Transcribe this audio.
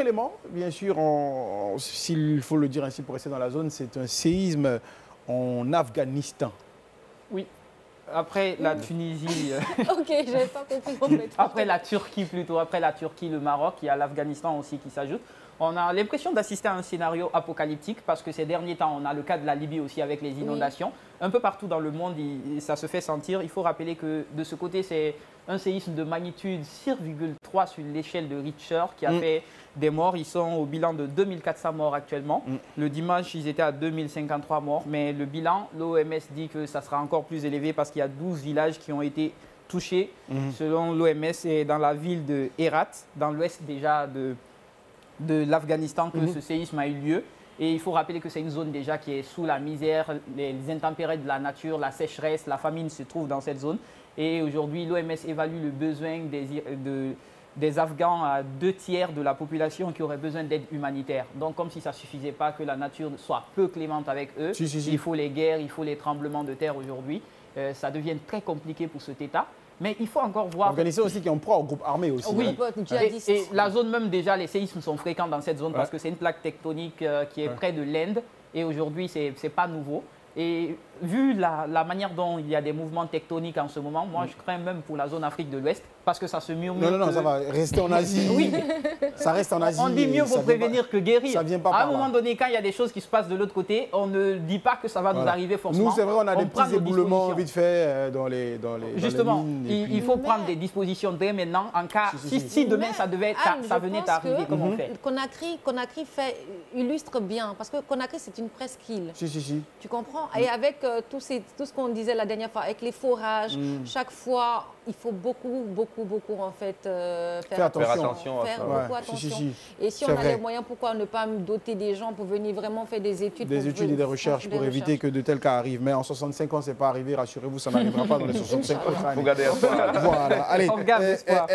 élément, bien sûr, s'il faut le dire ainsi pour rester dans la zone, c'est un séisme en Afghanistan. Oui. Après la Tunisie, Ok, j'avais pas compris complètement. après la Turquie plutôt, après la Turquie, le Maroc, il y a l'Afghanistan aussi qui s'ajoute. On a l'impression d'assister à un scénario apocalyptique parce que ces derniers temps, on a le cas de la Libye aussi avec les inondations. Un peu partout dans le monde, ça se fait sentir. Il faut rappeler que de ce côté, c'est un séisme de magnitude 6,3 sur l'échelle de Richter qui a fait des morts. Ils sont au bilan de 2400 morts actuellement. Le dimanche, ils étaient à 2053 morts. Mais le bilan, l'OMS dit que ça sera encore plus élevé parce qu'il y a 12 villages qui ont été touchés. Selon l'OMS, c'est dans la ville de Herat, dans l'ouest déjà de l'Afghanistan que ce séisme a eu lieu. Et il faut rappeler que c'est une zone déjà qui est sous la misère, les intempéries de la nature, la sécheresse, la famine se trouvent dans cette zone. Et aujourd'hui, l'OMS évalue le besoin des Afghans à 2/3 de la population qui aurait besoin d'aide humanitaire. Donc comme si ça ne suffisait pas que la nature soit peu clémente avec eux, il faut les guerres, il faut les tremblements de terre aujourd'hui. Ça devient très compliqué pour cet État. Mais il faut encore voir... L'Afghanistan aussi qui est en proie au groupe armé aussi. Oui, et la zone même déjà, les séismes sont fréquents dans cette zone parce que c'est une plaque tectonique qui est près de l'Inde et aujourd'hui, ce n'est pas nouveau. Et vu la manière dont il y a des mouvements tectoniques en ce moment, moi je crains même pour la zone Afrique de l'Ouest parce que ça se murmure. Non, ça va rester en Asie. Oui, ça reste en Asie. On dit mieux vaut prévenir que guérir. Ça vient pas à un moment donné, quand il y a des choses qui se passent de l'autre côté, on ne dit pas que ça va nous arriver forcément. Nous, c'est vrai, on a des petits éboulements vite fait dans les Justement, mines, il faut prendre des dispositions dès maintenant en cas, si demain ça venait à arriver, comment on fait? Conakry illustre bien, parce que Conakry, c'est une presqu'île. Si. Tu comprends? Et avec tout ce qu'on disait la dernière fois, avec les forages, chaque fois, il faut beaucoup en fait faire attention. Beaucoup attention. Et si on a les moyens, pourquoi ne pas doter des gens pour venir vraiment faire des études? Des études et des recherches pour éviter que de tels cas arrivent. Mais en 65 ans, ce n'est pas arrivé, rassurez-vous, ça n'arrivera pas dans les 65 ans. Vous gardez espoir. Voilà, allez. On garde espoir.